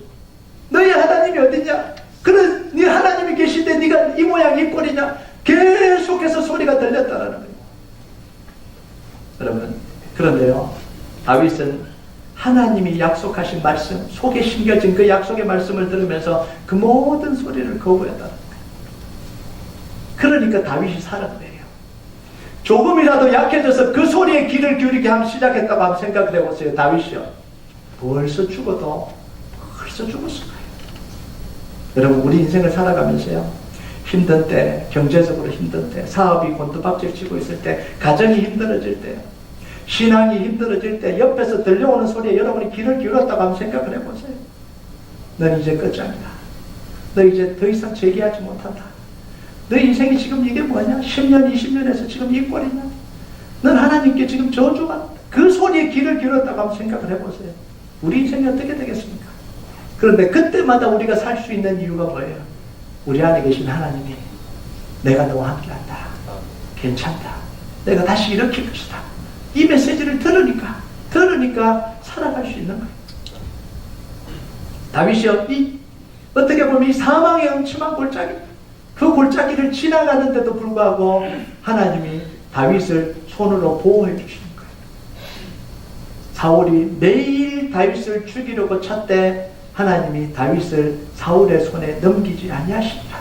너희 하나님이 어디냐? 그래, 네 하나님이 계신데 네가 이 모양 이 꼴이냐? 계속해서 소리가 들렸다라는 거예요. 여러분, 그런데요, 다윗은 하나님이 약속하신 말씀, 속에 심겨진 그 약속의 말씀을 들으면서 그 모든 소리를 거부했다는 거예요. 그러니까 다윗이 살은 거예요. 조금이라도 약해져서 그 소리에 귀를 기울이게 하면 시작했다고 한번 생각을 해보세요. 다윗이요, 벌써 죽었어요. 여러분, 우리 인생을 살아가면서요, 힘든 때, 경제적으로 힘든 때, 사업이 곤두박질 치고 있을 때, 가정이 힘들어질 때, 신앙이 힘들어질 때, 옆에서 들려오는 소리에 여러분이 귀를 기울였다고 한번 생각을 해보세요. 넌 이제 끝장이다. 너 이제 더 이상 재기하지 못한다. 너 인생이 지금 이게 뭐냐? 10년, 20년에서 지금 이 꼴이냐? 넌 하나님께 지금 저주받는다. 그 소리에 귀를 기울였다고 한번 생각을 해보세요. 우리 인생이 어떻게 되겠습니까? 그런데 그때마다 우리가 살 수 있는 이유가 뭐예요? 우리 안에 계신 하나님이 내가 너와 함께한다. 괜찮다. 내가 다시 일으킬 것이다. 이 메시지를 들으니까 살아갈 수 있는 거예요. 다윗이요, 어떻게 보면 이 사망의 음침한 골짜기, 그 골짜기를 지나가는데도 불구하고 하나님이 다윗을 손으로 보호해 주시는 거예요. 사울이 매일 다윗을 죽이려고 쳤대 하나님이 다윗을 사울의 손에 넘기지 아니하십니다.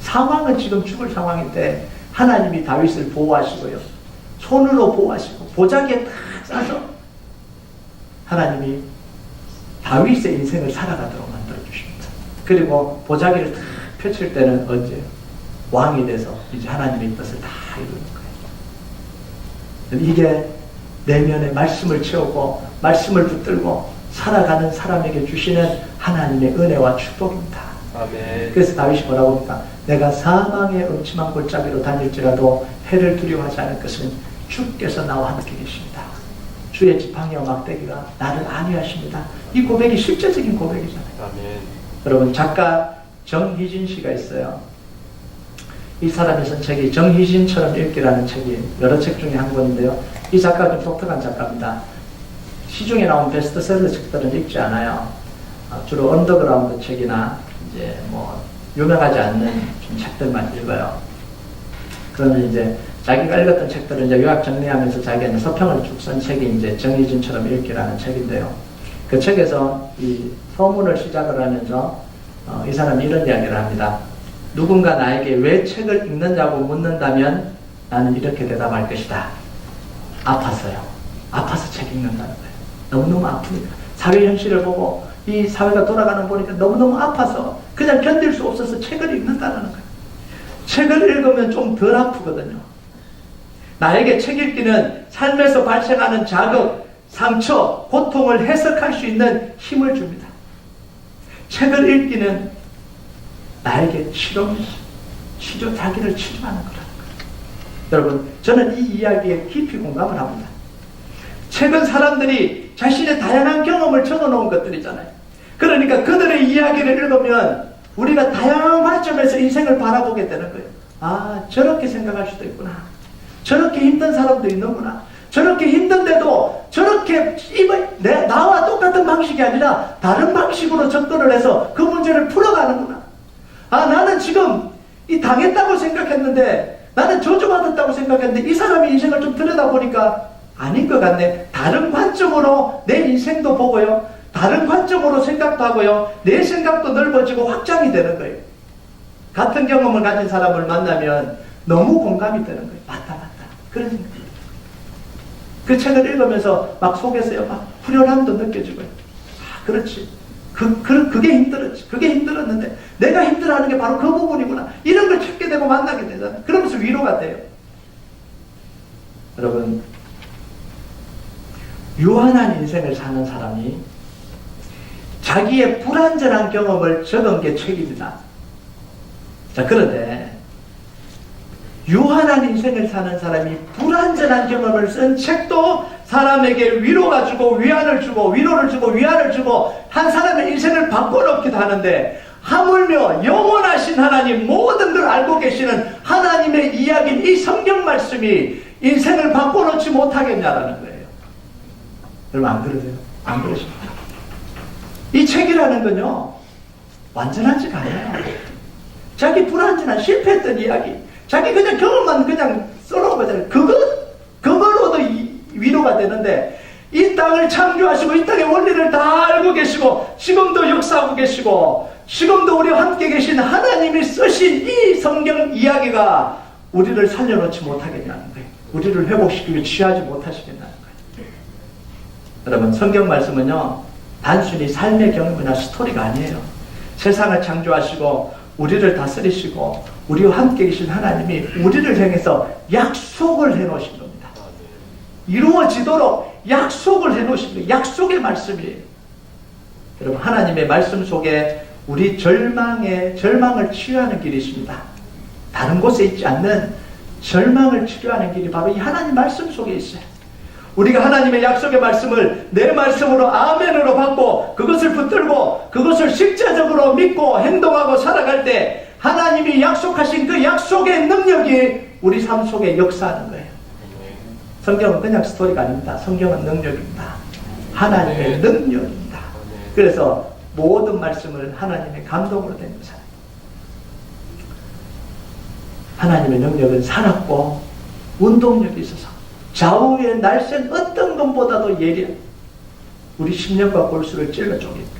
상황은 지금 죽을 상황인데 하나님이 다윗을 보호하시고요, 손으로 보호하시고 보자기에 탁 싸서 하나님이 다윗의 인생을 살아가도록 만들어 주십니다. 그리고 보자기를 탁 펼칠 때는 언제? 왕이 돼서 이제 하나님의 뜻을 다 이루는 거예요. 이게 내면에 말씀을 채우고 말씀을 붙들고 살아가는 사람에게 주시는 하나님의 은혜와 축복입니다. 아멘. 그래서 다윗이 뭐라고 합니까? 내가 사망의 음침한 골짜기로 다닐지라도 해를 두려워하지 않을 것은 주께서 나와 함께 계십니다. 주의 지팡이와 막대기가 나를 안위하십니다. 이 고백이 실제적인 고백이잖아요. 아멘. 여러분, 작가 정희진 씨가 있어요. 이 사람이 쓴 책이 정희진처럼 읽기라는 책이 여러 책 중에 한 권인데요. 이 작가가 좀 독특한 작가입니다. 시중에 나온 베스트셀러 책들은 읽지 않아요. 주로 언더그라운드 책이나 이제 뭐 유명하지 않는 좀 책들만 읽어요. 그러면 이제 자기가 읽었던 책들은 이제 요약 정리하면서 자기가 서평을 쭉 쓴 책이 이제 정희진처럼 읽기라는 책인데요. 그 책에서 이 서문을 시작을 하면서 이 사람이 이런 이야기를 합니다. 누군가 나에게 왜 책을 읽느냐고 묻는다면 나는 이렇게 대답할 것이다. 아팠어요. 아파서 책 읽는다는 거예요. 너무너무 아프니까. 사회 현실을 보고 이 사회가 돌아가는 거 보니까 너무너무 아파서 그냥 견딜 수 없어서 책을 읽는다는 거예요. 책을 읽으면 좀 덜 아프거든요. 나에게 책 읽기는 삶에서 발생하는 자극, 상처, 고통을 해석할 수 있는 힘을 줍니다. 책을 읽기는 나에게 치료, 자기를 치료하는 거라는 거예요. 여러분, 저는 이 이야기에 깊이 공감을 합니다. 책은 사람들이 자신의 다양한 경험을 적어놓은 것들이잖아요. 그러니까 그들의 이야기를 읽으면 우리가 다양한 관점에서 인생을 바라보게 되는 거예요. 아, 저렇게 생각할 수도 있구나. 저렇게 힘든 사람도 있는구나. 저렇게 힘든데도 저렇게 나와 똑같은 방식이 아니라 다른 방식으로 접근을 해서 그 문제를 풀어가는구나. 아, 나는 지금 이 당했다고 생각했는데, 나는 저주받았다고 생각했는데 이 사람의 인생을 좀 들여다보니까 아닌 것 같네. 다른 관점으로 내 인생도 보고요, 다른 관점으로 생각도 하고요, 내 생각도 넓어지고 확장이 되는 거예요. 같은 경험을 가진 사람을 만나면 너무 공감이 되는 거예요. 맞다. 그런 생각이. 그 책을 읽으면서 막 속에서요, 막 후련함도 느껴지고요. 아, 그렇지. 그게 힘들었지. 그게 힘들었는데 내가 힘들어하는 게 바로 그 부분이구나. 이런 걸 찾게 되고 만나게 되잖아요. 그러면서 위로가 돼요. 여러분, 유한한 인생을 사는 사람이 자기의 불완전한 경험을 적은 게 책입니다. 자, 그런데 유한한 인생을 사는 사람이 불완전한 경험을 쓴 책도 사람에게 위로가 주고 위안을 주고 위로를 주고 위안을 주고 한 사람의 인생을 바꿔놓기도 하는데, 하물며 영원하신 하나님, 모든 걸 알고 계시는 하나님의 이야기인 이 성경 말씀이 인생을 바꿔놓지 못하겠냐라는 거예요. 여러분, 안 그러세요? 안 그러십니까? 이 책이라는 건요, 완전하지가 않아요. 자기 불완전한 실패했던 이야기, 자기 그냥 경험만 그냥 써놓은 거잖아요. 그거로도 위로가 되는데, 이 땅을 창조하시고 이 땅의 원리를 다 알고 계시고 지금도 역사하고 계시고 지금도 우리와 함께 계신 하나님이 쓰신 이 성경 이야기가 우리를 살려놓지 못하겠냐는 거예요. 우리를 회복시키고 취하지 못하시겠다는 거예요. 여러분, 성경 말씀은요, 단순히 삶의 경험이나 스토리가 아니에요. 세상을 창조하시고 우리를 다스리시고 우리와 함께 계신 하나님이 우리를 향해서 약속을 해놓으신 겁니다. 이루어지도록 약속을 해놓으신 거예요. 약속의 말씀이에요. 여러분, 하나님의 말씀 속에 우리 절망을 치유하는 길이 있습니다. 다른 곳에 있지 않는 절망을 치료하는 길이 바로 이 하나님 말씀 속에 있어요. 우리가 하나님의 약속의 말씀을 내 말씀으로 아멘으로 받고 그것을 붙들고 그것을 실제적으로 믿고 행동하고 살아갈 때 하나님이 약속하신 그 약속의 능력이 우리 삶 속에 역사하는 거예요. 성경은 그냥 스토리가 아닙니다. 성경은 능력입니다. 하나님의 능력입니다. 그래서 모든 말씀을 하나님의 감동으로 된 것은 하나님의 능력은 살았고 운동력이 있어서 좌우의 날쌘 어떤 것보다도 예리한 우리 심령과 골수를 찔러 쪼갭니다.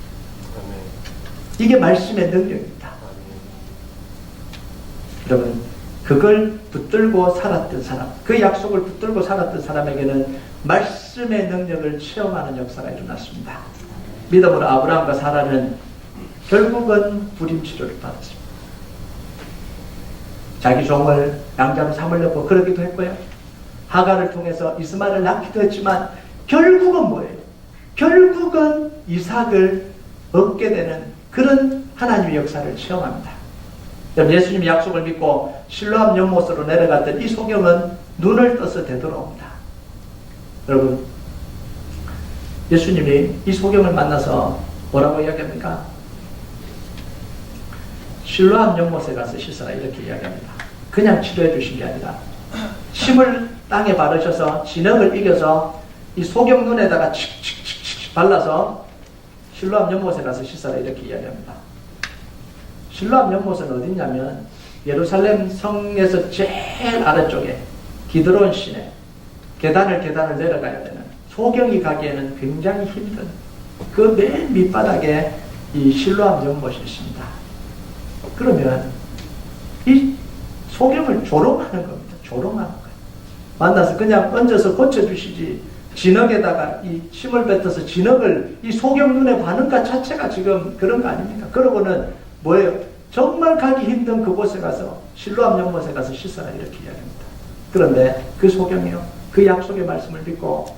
이게 말씀의 능력입니다. 여러분, 그걸 붙들고 살았던 사람, 그 약속을 붙들고 살았던 사람에게는 말씀의 능력을 체험하는 역사가 일어났습니다. 믿음으로 아브라함과 사라는 결국은 불임 치료를 받았습니다. 자기 종을 양자로 삼으려고 그러기도 했고요. 하가를 통해서 이스마엘을 낳기도 했지만 결국은 뭐예요? 결국은 이삭을 얻게 되는 그런 하나님의 역사를 체험합니다. 예수님이 약속을 믿고 실로암 연못으로 내려갔던 이 소경은 눈을 떠서 되돌아옵니다. 여러분, 예수님이 이 소경을 만나서 뭐라고 이야기합니까? 실로암 연못에 가서 씻어라 이렇게 이야기합니다. 그냥 치료해 주신 게 아니라 침을 땅에 바르셔서 진흙을 이겨서 이 소경 눈에다가 칙칙칙칙 발라서 실로암 연못에 가서 씻어라 이렇게 이야기합니다. 실로암 연못은 어디냐면 예루살렘 성에서 제일 아래쪽에 기드론 시내 계단을 내려가야 되는, 소경이 가기에는 굉장히 힘든 그 맨 밑바닥에 이 실로암 연못이 있습니다. 그러면 이 소경을 조롱하는 겁니다. 조롱하는 거예요. 만나서 그냥 얹어서 고쳐주시지 진흙에다가 이 침을 뱉어서 진흙을 이 소경 눈에 바는 것 자체가 지금 그런 거 아닙니까? 그러고는 뭐예요? 정말 가기 힘든 그곳에 가서 실로암 연못에 가서 씻어라 이렇게 이야기합니다. 그런데 그 소경이요, 그 약속의 말씀을 믿고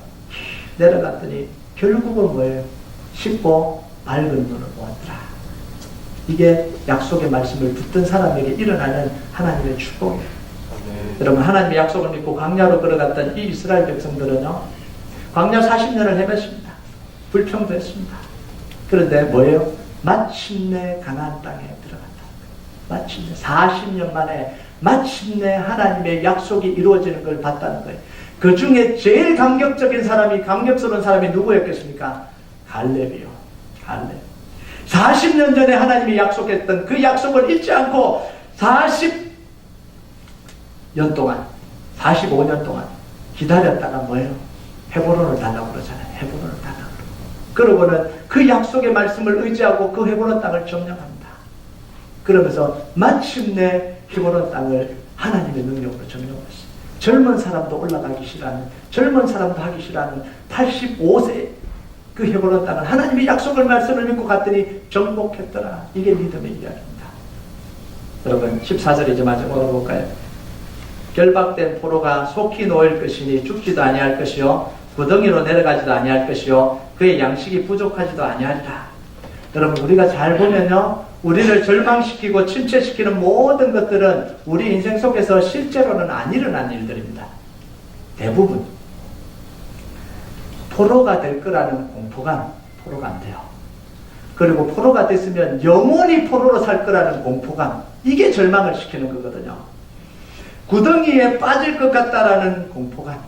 내려갔더니 결국은 뭐예요? 씻고 밝은 눈을 보았더라. 이게 약속의 말씀을 붙든 사람에게 일어나는 하나님의 축복이에요. 여러분, 하나님의 약속을 믿고 광야로 걸어갔던 이 이스라엘 백성들은요, 광야 40년을 헤맸습니다. 불평도 했습니다. 그런데 뭐예요? 마침내 가나안 땅에 들어갔다. 마침내 40년 만에 마침내 하나님의 약속이 이루어지는 걸 봤다는 거예요. 그 중에 제일 감격스러운 사람이 누구였겠습니까? 갈렙이요. 갈렙. 40년 전에 하나님이 약속했던 그 약속을 잊지 않고 40년 동안, 45년 동안 기다렸다가 뭐예요? 헤브론을 달라고 그러잖아요. 헤브론을 달라고 그러고. 그러고는 그 약속의 말씀을 의지하고 그 헤브론 땅을 점령합니다. 그러면서 마침내 헤브론 땅을 하나님의 능력으로 점령했어요. 젊은 사람도 올라가기 싫어하는, 젊은 사람도 하기 싫어하는 85세 그 헤브론 땅은 하나님의 약속을 말씀을 믿고 갔더니 정복했더라. 이게 믿음의 이야기입니다. 여러분, 14절 이제 마지막으로 볼까요? 결박된 포로가 속히 놓일 것이니 죽지도 아니할 것이요 구덩이로 내려가지도 아니할 것이요 그의 양식이 부족하지도 아니하리라. 여러분, 우리가 잘 보면요, 우리를 절망시키고 침체시키는 모든 것들은 우리 인생 속에서 실제로는 안 일어난 일들입니다. 대부분 포로가 될 거라는 공포감, 포로가 안 돼요. 그리고 포로가 됐으면 영원히 포로로 살 거라는 공포감, 이게 절망을 시키는 거거든요. 구덩이에 빠질 것 같다라는 공포감,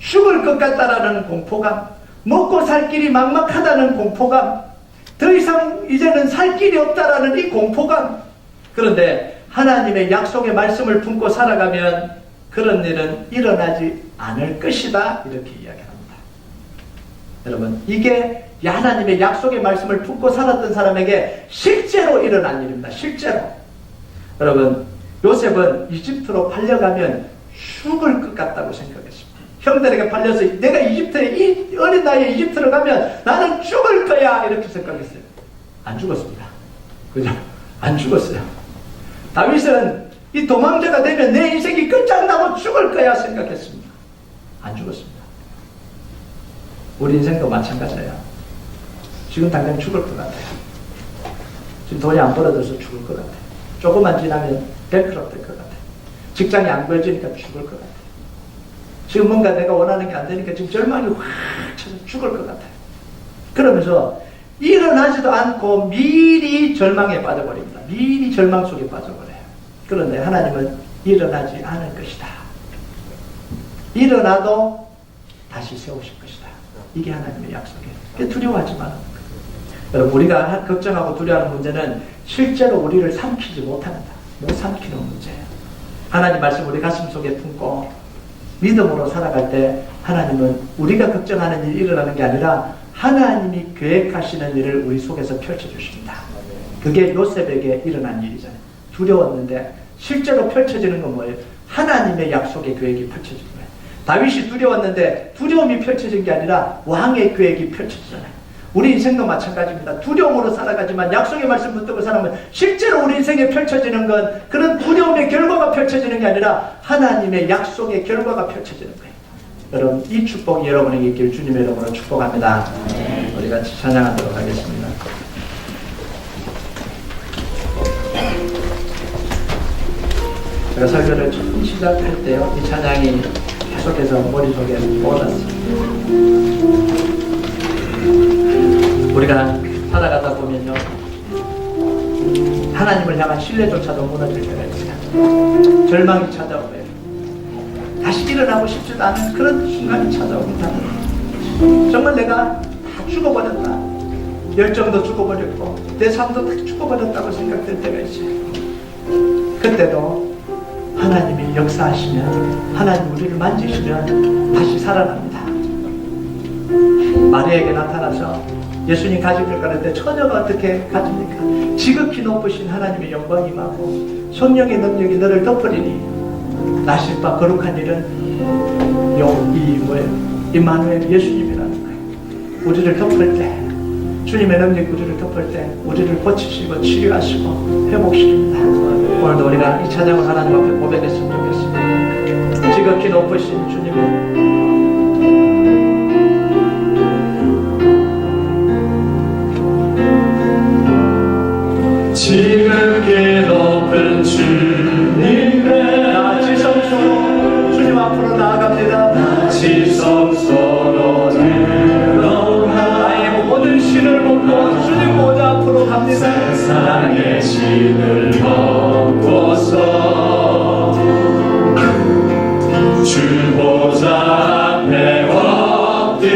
죽을 것 같다라는 공포감, 먹고 살 길이 막막하다는 공포감, 더 이상 이제는 살 길이 없다라는 이 공포감. 그런데 하나님의 약속의 말씀을 품고 살아가면 그런 일은 일어나지 않을 것이다, 이렇게 이야기합니다. 여러분, 이게 하나님의 약속의 말씀을 품고 살았던 사람에게 실제로 일어난 일입니다. 실제로. 여러분, 요셉은 이집트로 팔려가면 죽을 것 같다고 생각했습니다. 형들에게 팔려서 내가 이 어린 나이에 이집트로 가면 나는 죽을 거야, 이렇게 생각했어요. 안 죽었습니다. 그죠? 안 죽었어요. 다윗은 이 도망자가 되면 내 인생이 끝장나고 죽을 거야 생각했습니다. 안 죽었습니다. 우리 인생도 마찬가지예요. 지금 당장 죽을 것 같아요. 지금 돈이 안 벌어져서 죽을 것 같아요. 조금만 지나면 뱅크럽 될 것 같아요. 직장이 안 구해지니까 죽을 것 같아요. 지금 뭔가 내가 원하는 게 안 되니까 지금 절망이 확 쳐서 죽을 것 같아요. 그러면서 일어나지도 않고 미리 절망에 빠져버립니다. 미리 절망 속에 빠져버려요. 그런데 하나님은 일어나지 않을 것이다. 일어나도 다시 세우실 것이다. 이게 하나님의 약속이에요. 두려워하지 말라는 거예요. 여러분, 우리가 걱정하고 두려워하는 문제는 실제로 우리를 삼키지 못합니다. 못 삼키는 문제예요. 하나님 말씀 우리 가슴 속에 품고 믿음으로 살아갈 때 하나님은 우리가 걱정하는 일이 일어나는 게 아니라 하나님이 계획하시는 일을 우리 속에서 펼쳐주십니다. 그게 요셉에게 일어난 일이잖아요. 두려웠는데 실제로 펼쳐지는 건 뭐예요? 하나님의 약속의 계획이 펼쳐진 거예요. 다윗이 두려웠는데 두려움이 펼쳐진 게 아니라 왕의 계획이 펼쳐지잖아요. 우리 인생도 마찬가지입니다. 두려움으로 살아가지만 약속의 말씀 붙들고 살아가면 실제로 우리 인생에 펼쳐지는 건 그런 두려움의 결과가 펼쳐지는 게 아니라 하나님의 약속의 결과가 펼쳐지는 거예요. 여러분, 이 축복이 여러분에게 있길 주님의 이름으로 축복합니다. 우리 같이 찬양하도록 하겠습니다. 제가 설교를 처음 시작할 때요, 이 찬양이 계속해서 머릿속에 떠올랐습니다. 우리가 살아가다 보면요, 하나님을 향한 신뢰조차도 무너질 때가 있어요. 절망이 찾아오고요. 다시 일어나고 싶지도 않은 그런 순간이 찾아옵니다. 정말 내가 다 죽어버렸다. 열정도 죽어버렸고 내 삶도 다 죽어버렸다고 생각될 때가 있어요. 그때도 하나님이 역사하시면, 하나님 우리를 만지시면 다시 살아납니다. 마리아에게 나타나서 예수님 가지길 가는데 처녀가 어떻게 가집니까? 지극히 높으신 하나님의 영광이 임하고 성령의 능력이 너를 덮으리니 나실 바 거룩한 일은 임마누엘 예수님이라는 거예요. 우리를 덮을 때, 주님의 능력이 우리를 덮을 때 우리를 고치시고 치료하시고 회복시킵니다. 오늘도 우리가 이 찬양을 하나님 앞에 고백했으면 좋겠습니다. 지극히 높으신 주님의 지극히 높은 주님의 나 지성소로 주님 앞으로 나아갑니다. 지성소로 들어가 나의 모든 신을 먹고 주님 보좌 앞으로 갑니다. 세상의 신을 벗고서 주 보좌 앞에 엎드리니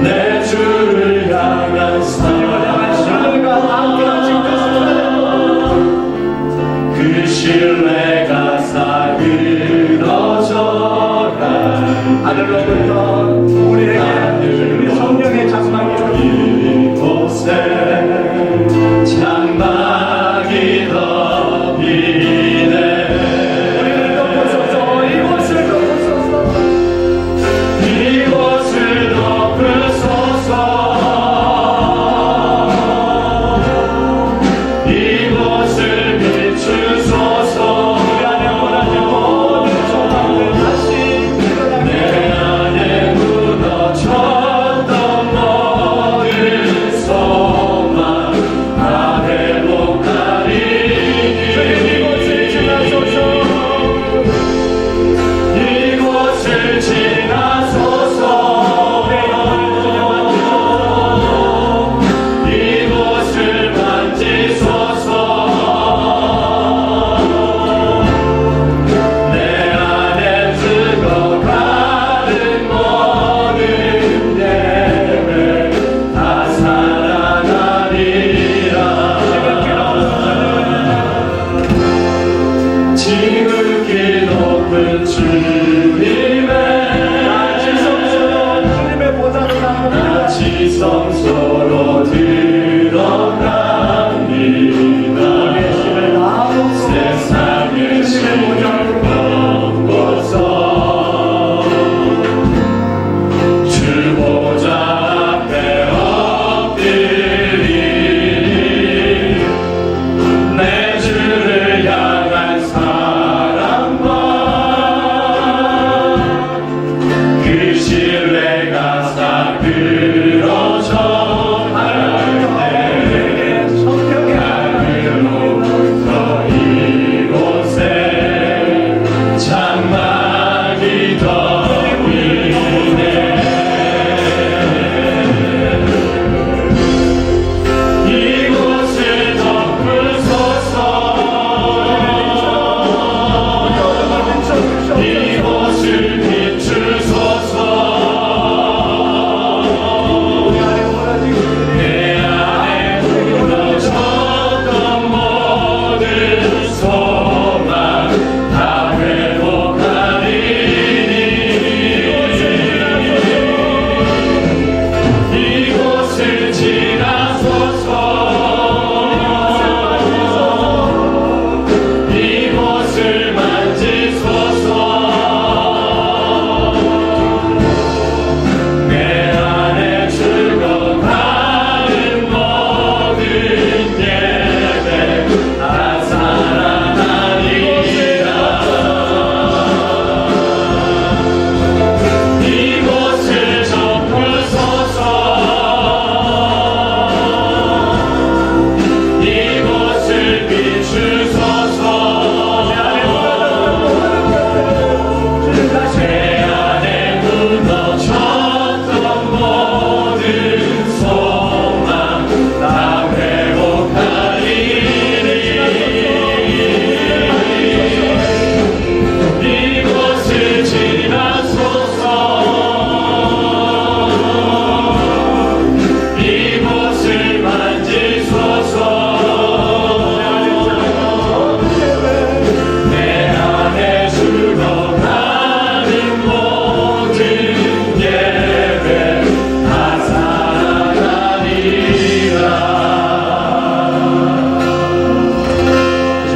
내 주를 향한 그 신뢰가 사그러져라 하늘로부터